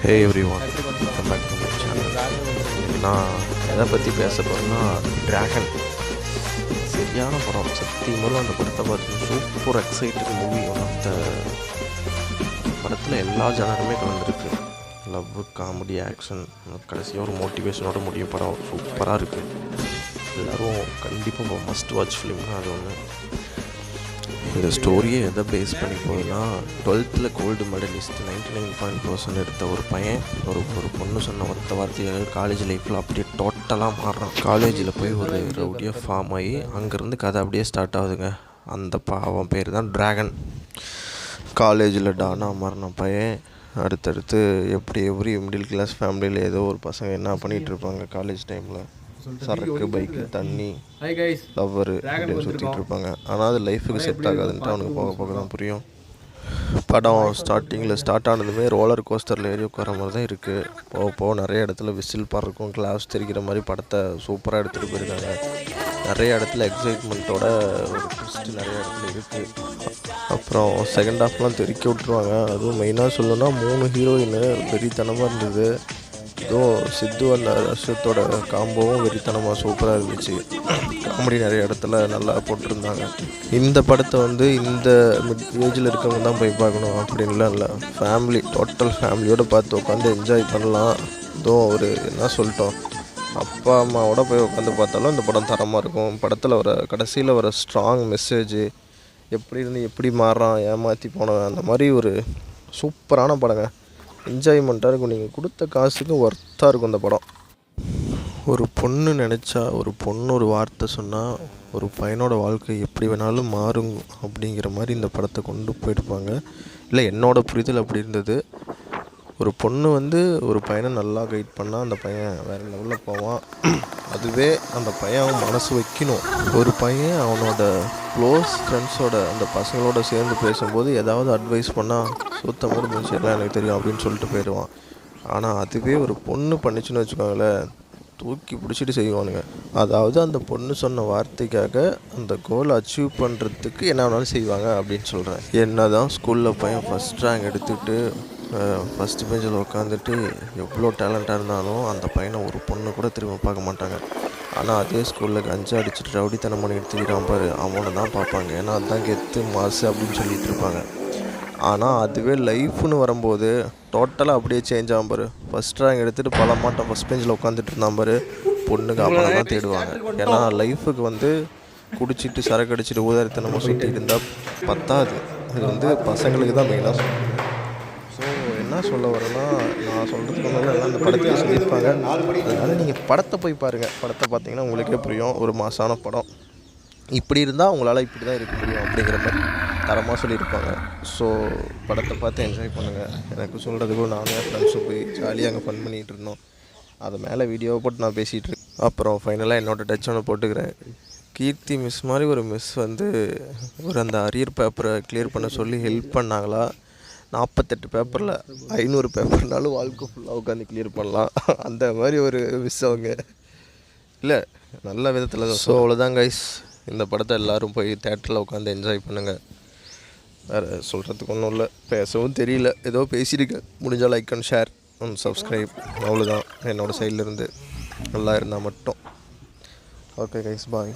Hey everyone, welcome back to my channel. நான் எதை பற்றி பேச போகிறேன்னா, ட்ராகன். சரியான படம். சத்தியமாக அந்த படத்தை பார்த்து super excited movie. One of the படத்தில் எல்லா ஜனருமே கலந்துருக்கு. லவ், காமெடி, ஆக்ஷன், கடைசியாக ஒரு மோட்டிவேஷனோட முடியும். படம் சூப்பராக இருக்குது. எல்லோரும் கண்டிப்பாக மஸ்ட் வாட்ச் ஃபிலிம்னா அது ஒன்று. இந்த ஸ்டோரியை எதை பேஸ் பண்ணி போகுதுன்னா, 12th கோல்டு மெடலிஸ்ட் 99% எடுத்த ஒரு பையன் ஒரு பொண்ணு சொன்ன ஒத்த வார்த்தைகள் காலேஜ் லைஃப்பில் அப்படியே டோட்டலாக மாறுறான். காலேஜில் போய் ஒரு ரவுடியாக ஃபார்ம் ஆகி அங்கேருந்து கதை அப்படியே ஸ்டார்ட் ஆகுதுங்க. அந்த அவன் பேர் தான் ட்ராகன். காலேஜில் டானாக மாறின பையன் அடுத்தடுத்து எவ்ரி மிடில் கிளாஸ் ஃபேமிலியில் ஏதோ ஒரு பசங்க என்ன பண்ணிகிட்டு இருப்பாங்க காலேஜ் டைமில், சரக்கு, பைக்கு, தண்ணி, லவ்வரு அப்படின்னு சுற்றிட்டு இருப்பாங்க. ஆனால் அது லைஃபுக்கு செட் ஆகாதுன்ட்டு அவனுக்கு போக போக தான் புரியும். படம் ஸ்டார்ட் ஆனதுமே ரோலர் கோஸ்டரில் ஏறி உட்கார மாதிரி தான் இருக்குது. போக போக நிறைய இடத்துல விசில் பறக்கும், கிளாஸ் தெரிக்கிற மாதிரி படத்தை சூப்பராக எடுத்துகிட்டு போயிருக்காங்க. நிறைய இடத்துல எக்ஸைட்மெண்ட்டோட ஒரு ட்விஸ்ட் நிறைய இடத்துல இருக்குது. அப்புறம் செகண்ட் ஹாஃப்லாம் தெறிக்க விட்ருவாங்க. அதுவும் மெயினாக சொல்லணும்னா 3 ஹீரோயின் வெறித்தனமாக இருந்தது. இதுவும் சித்து அந்த ரஷத்தோட காம்போவும் வெறித்தனமாக சூப்பராக இருந்துச்சு. காமெடி நிறைய இடத்துல நல்லா போட்டிருந்தாங்க. இந்த படத்தை இந்த மிட் ஏஜில் இருக்கவங்க தான் போய் பார்க்கணும் அப்படின்லாம் இல்லை. டோட்டல் ஃபேமிலியோடு பார்த்து உட்காந்து என்ஜாய் பண்ணலாம். இதுவும் ஒரு என்ன சொல்லிட்டோம், அப்பா அம்மாவோட போய் உட்காந்து பார்த்தாலும் இந்த படம் தரமாக இருக்கும். படத்தில் கடைசியில் வர ஸ்ட்ராங் மெசேஜ், எப்படி இருந்து எப்படி மாறுறான், ஏமாற்றி போனவன், அந்த மாதிரி ஒரு சூப்பரான படங்க. என்ஜாய்மெண்ட்டாக இருக்கும். நீங்கள் கொடுத்த காசுக்கும் ஒர்த்தாக இருக்கும் இந்த படம். ஒரு பொண்ணு நினச்சா, ஒரு பொண்ணு ஒரு வார்த்தை சொன்னால் ஒரு பையனோட வாழ்க்கை எப்படி வேணாலும் மாறும் அப்படிங்கிற மாதிரி இந்த படத்தை கொண்டு போயிருப்பாங்க. இல்லை, என்னோடய புரிதல் அப்படி இருந்தது. ஒரு பொண்ணு ஒரு பையனை நல்லா கைட் பண்ணால் அந்த பையன் வேறு லெவலில் போவான். அதுவே அந்த பையன் அவன் மனசு வைக்கணும். ஒரு பையன் அவனோட க்ளோஸ் ஃப்ரெண்ட்ஸோட அந்த பசங்களோட சேர்ந்து பேசும்போது ஏதாவது அட்வைஸ் பண்ணால் சுத்தமாக முடிச்சிடலாம், எனக்கு தெரியும் அப்படின்னு சொல்லிட்டு போயிடுவான். ஆனால் அதுவே ஒரு பொண்ணு பண்ணிச்சுன்னு வச்சுக்கோங்களேன், தூக்கி பிடிச்சிட்டு செய்வானுங்க. அதாவது அந்த பொண்ணு சொன்ன வார்த்தைக்காக அந்த கோலை அச்சீவ் பண்ணுறதுக்கு என்ன வேணாலும் செய்வாங்க அப்படின்னு சொல்கிறேன். என்ன தான் ஸ்கூலில் பையன் ஃபஸ்ட் ரேங்க் எடுத்துகிட்டு ஃபஸ்ட்டு பெஞ்சில் உட்காந்துட்டு எவ்வளோ டேலண்ட்டாக இருந்தாலும் அந்த பையனை ஒரு பொண்ணு கூட திரும்ப பார்க்க மாட்டாங்க. ஆனால் அதே ஸ்கூலில் கஞ்சா அடிச்சுட்டு ரவுடித்தனம் பண்ணி எடுத்துக்கிறான் பாரு, அவனை தான் பார்ப்பாங்க. ஏன்னா அதுதான் கெத்து மாசு அப்படின்னு சொல்லிட்டு இருப்பாங்க. ஆனால் அதுவே லைஃப்னு வரும்போது டோட்டலாக அப்படியே சேஞ்ச் ஆகும் பாரு. ஃபஸ்ட் ரேங்க் எடுத்துகிட்டு பல மாட்டம் ஃபஸ்ட் பெஞ்சில் உட்காந்துட்டு இருந்தான் பாரு, பொண்ணுக்கு அவனை தான் தேடுவாங்க. ஏன்னா லைஃபுக்கு குடிச்சிட்டு சரக்கு அடிச்சுட்டு ஊதாரித்தனமாக சுற்றிட்டு இருந்தால் பத்தாது. இது பசங்களுக்கு தான் மெயினாக சொல்லுவாங்க. ஸோ என்ன சொல்ல வரேன்னா, நான் சொல்கிறதுக்கு முன்னாடி எல்லாம் அந்த படத்தை சொல்லியிருப்பாங்க. அதனால் நீங்கள் படத்தை போய் பாருங்கள். படத்தை பார்த்தீங்கன்னா உங்களுக்கே புரியும். ஒரு மாசான படம். இப்படி இருந்தால் உங்களால் இப்படி தான் இருக்க முடியும் அப்படிங்கிற மாதிரி தரமாக சொல்லியிருப்பாங்க. ஸோ படத்தை பார்த்து என்ஜாய் பண்ணுங்கள். எனக்கு சொல்கிறதுக்கு நானும் என் ஃப்ரெண்ட்ஸும் போய் ஜாலியாக அங்கே ஃபன் பண்ணிகிட்டு இருந்தோம். அதை மேலே வீடியோவை போட்டு நான் பேசிகிட்டு இருக்கேன். அப்புறம் ஃபைனலாக என்னோடய டச் ஒன்று போட்டுக்கிறேன். கீர்த்தி மிஸ் மாதிரி ஒரு மிஸ் அந்த அரியர் பேப்பரை கிளியர் பண்ண சொல்லி ஹெல்ப் பண்ணாங்களா. 48 பேப்பரில் 500 பேப்பர்னாலும் வாழ்க்கை ஃபுல்லாக உட்காந்து கிளியர் பண்ணலாம். அந்த மாதிரி ஒரு மிஸ் அவங்க இல்லை, நல்ல விதத்தில் தான். ஸோ அவ்வளோதான் கைஸ். இந்த படத்தை எல்லோரும் போய் தேட்டரில் உட்காந்து என்ஜாய் பண்ணுங்கள். வேறு சொல்கிறதுக்கு ஒன்றும் இல்லை, பேசவும் தெரியல, ஏதோ பேசியிருக்கேன். முடிஞ்சால் like and share and subscribe. அவ்வளோதான் என்னோடய சைட்லேருந்து. நல்லா இருந்தால் மட்டும். ஓகே கைஸ், பாய்.